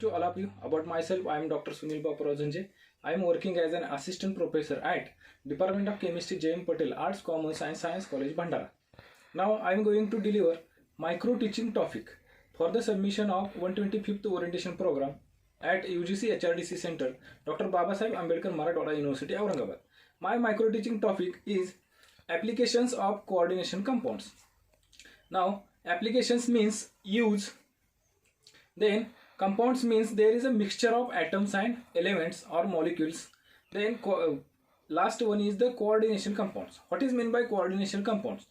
To all of you about myself. I am Dr. Sunil Baparajanje. I am working as an assistant professor at Department of Chemistry J.M. Patel Arts, Commerce and Science College, Bhandara. Now I am going to deliver micro teaching topic for the submission of 125th orientation program at UGC HRDC Center, Dr. Babasaheb Ambedkar Marathwada University, Aurangabad. My micro teaching topic is applications of coordination compounds. Now applications means use, then compounds means there is a mixture of atoms and elements or molecules. Then last one is the coordination compounds. What is meant by coordination compounds?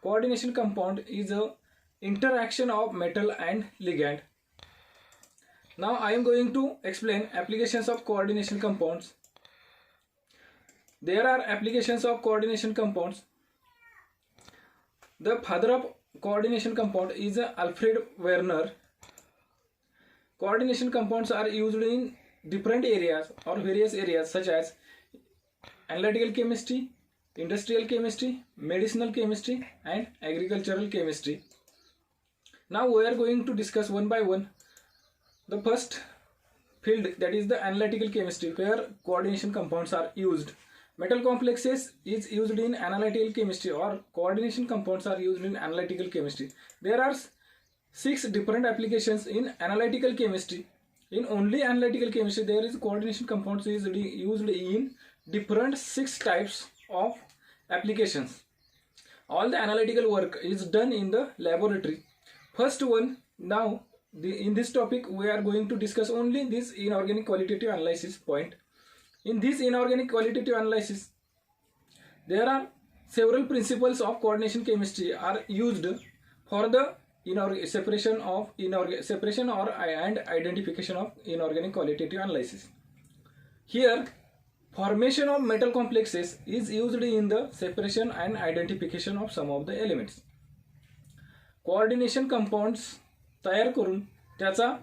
Coordination compound is a interaction of metal and ligand. Now I am going to explain applications of coordination compounds. There are applications of coordination compounds. The father of coordination compound is Alfred Werner. Coordination compounds are used in different areas or various areas such as analytical chemistry, industrial chemistry, medicinal chemistry and agricultural chemistry. Now we are going to discuss one by one. The first field, that is the analytical chemistry, where coordination compounds are used. Metal complexes is used in analytical chemistry, or coordination compounds are used in analytical chemistry. There are 6 different applications in analytical chemistry. In only analytical chemistry there is coordination compounds is used in different 6 types of applications. All the analytical work is done in the laboratory. First one, now in this topic we are going to discuss only this inorganic qualitative analysis point. In this inorganic qualitative analysis there are several principles of coordination chemistry are used for the separation or and identification of inorganic qualitative analysis. Here formation of metal complexes is used in the separation and identification of some of the elements. Coordination compounds तयार करून त्याचा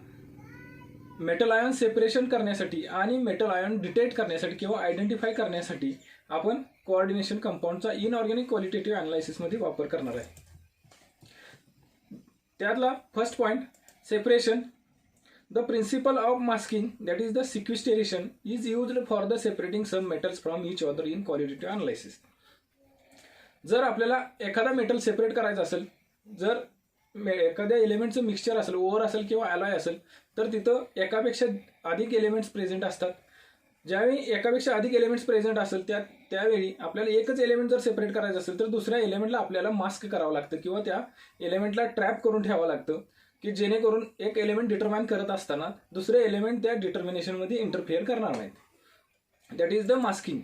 metal ion separation करण्यासाठी आणि metal ion detect करण्यासाठी किंवा identify करण्यासाठी आपण coordination कंपाउंडचा इनऑर्गॅनिक क्वालिटेटिव्ह एनालिसिस मध्ये वापर करणार आहे. त्यातला first point, separation. The principle of masking, that is the sequestration, is used for the separating some metals from each other in qualitative analysis. जर आपल्याला एखादा मेटल सेपरेट करायचा असेल, जर एखाद्या एलिमेंटचं मिक्सचर असेल, ओव्हर असेल किंवा ॲलॉय असेल, तर तिथं एकापेक्षा अधिक एलिमेंट्स प्रेझेंट असतात. ज्यावेळी एकापेक्षा अधिक एलिमेंट्स प्रेझेंट असेल त्यावेळी आपल्याला एकच एलिमेंट जर सेपरेट करायचं असेल तर दुसऱ्या एलिमेंटला आपल्याला मास्क करावं लागतं किंवा त्या एलिमेंटला ट्रॅप करून ठेवावं लागतं, की जेणेकरून एक एलिमेंट डिटरमाइन करत असताना दुसरे एलिमेंट त्या डिटर्मिनेशनमध्ये इंटरफिअर करणार नाहीत. That is the masking.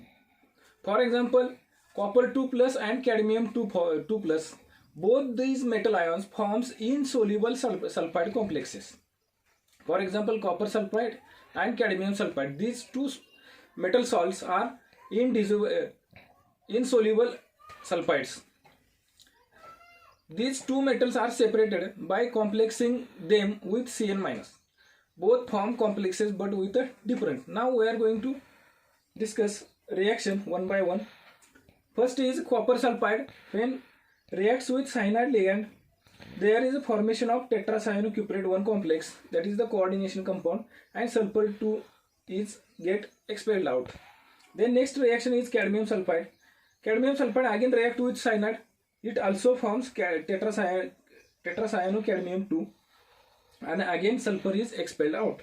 For example, copper 2+ and cadmium 2+. Both these metal ions forms insoluble sulfide complexes. For example, copper sulfide and cadmium sulfide. These two metal salts are insoluble sulfides. These two metals are separated by complexing them with Cn-. Both form complexes but with a different. Now we are going to discuss reaction one by one. First is copper sulfide. When reacts with cyanide ligand, there is a formation of tetracyanocuprate 1 complex, that is the coordination compound, and sulfur 2 is get expelled out. Then next reaction is cadmium sulfide. Cadmium sulfide again react with cyanide. It also forms tetracyano-cadmium 2, and again sulfur is expelled out.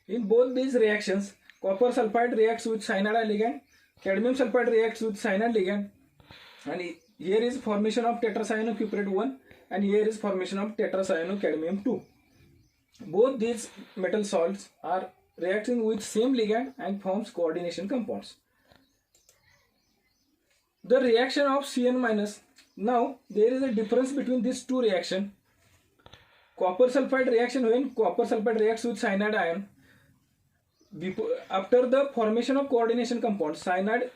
In both these reactions, copper sulfide reacts with cyanide ligand, cadmium sulfide reacts with cyanide ligand, and here is formation of tetracyanocuprate 1 and here is formation of tetracyano-cadmium 2. Both these metal salts are reacting with same ligand and forms coordination compounds. The reaction of Cn-. Now there is a difference between these two reactions. Copper sulfide reaction, when copper sulfide reacts with cyanide ion, after the formation of coordination compound, cyanide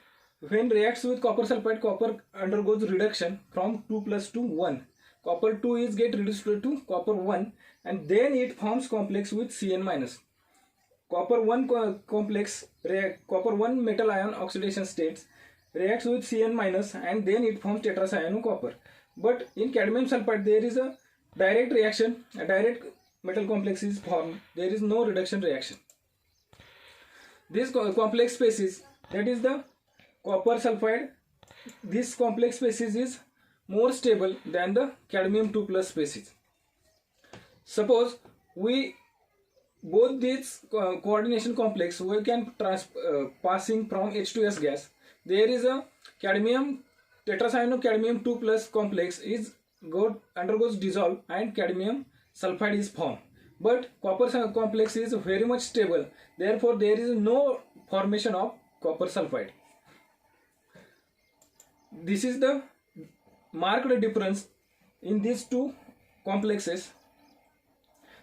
when reacts with copper sulfide, copper undergoes reduction from 2+ to 1. Copper 2 is get reduced to copper 1 and then it forms complex with Cn-. Copper 1 complex, copper 1 metal ion oxidation states reacts with Cn- and then it forms tetracyano copper. But in cadmium sulfide there is a direct reaction, a direct metal complex is formed, there is no reduction reaction. This complex species, that is the copper sulfide, this complex species is more stable than the cadmium 2 plus species. Suppose we both these coordination complex we can passing from H2S gas, there is a cadmium tetracyano-cadmium 2 plus complex is undergoes dissolve and cadmium sulfide is formed. But copper complex is very much stable, therefore there is no formation of copper sulfide. This is the marked difference in these two complexes.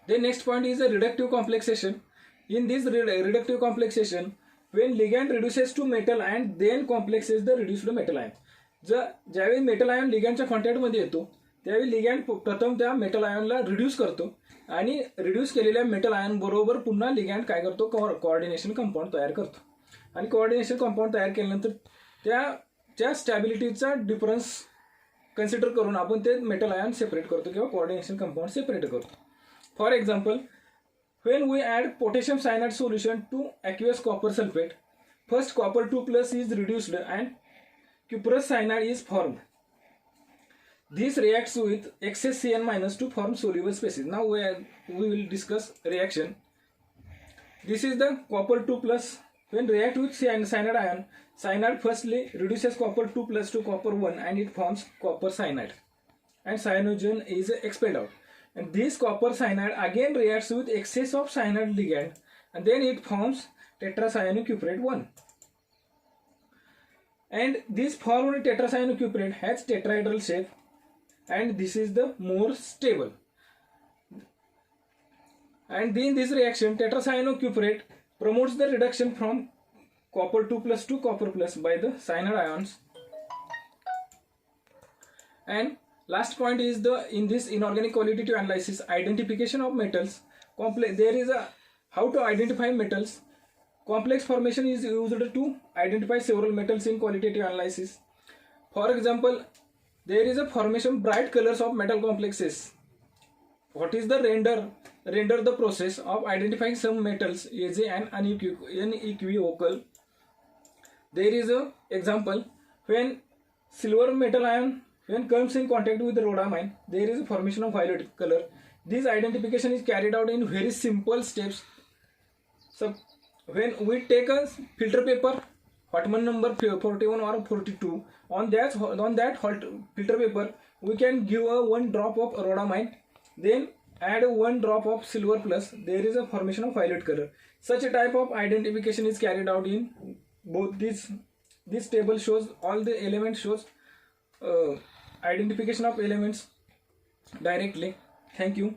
The next point is the reductive complexation. In this reductive complexation, when ligand reduces to metal and then complexes the reduced metal ion. ज्यावेळी metal ion लिगँडच्या कॉन्टॅक्टमध्ये येतो त्यावेळी ligand प्रथम त्या metal आयनला reduce करतो आणि reduce केलेल्या metal ion बरोबर पुन्हा लिगँड काय करतो कोऑर्डिनेशन कंपाऊंड तयार करतो आणि कोऑर्डिनेशन कंपाऊंड तयार केल्यानंतर त्या स्टॅबिलिटीचा डिफरन्स कन्सिडर करून आपण ते मेटल आयन सेपरेट करतो किंवा कोऑर्डिनेशन कंपाऊंड सेपरेट करतो. For example, when we add potassium cyanide solution to aqueous copper sulfate, first copper 2 plus is reduced and cuprous cyanide is formed. This reacts with excess Cn minus to form soluble species. Now we will discuss reaction. This is the copper 2 plus. When react with cyanide ion, cyanide firstly reduces copper 2 plus to copper 1 and it forms copper cyanide and cyanogen is expelled out. And this copper cyanide again reacts with excess of cyanide ligand and then it forms tetracyanocuprate 1. And this formed tetracyanocuprate has tetrahedral shape and this is the more stable. And in this reaction, tetracyanocuprate promotes the reduction from copper 2 plus to copper plus by the cyanide ions. And last point is in this inorganic qualitative analysis, identification of metals. There is a how to identify metals. Complex formation is used to identify several metals in qualitative analysis. For example, there is a formation bright colors of metal complexes. What is the render? Render the process of identifying some metals as an unequivocal. There is a example when silver metal ion when comes in contact with the rhodamine, there is a formation of violet color. This identification is carried out in very simple steps. So when we take a filter paper, Hartmann number 41 or 42, on that filter paper, we can give one drop of rhodamine, then add one drop of silver plus. There is a formation of violet color. Such a type of identification is carried out in both these. This table shows all the elements shows identification of elements directly. Thank you.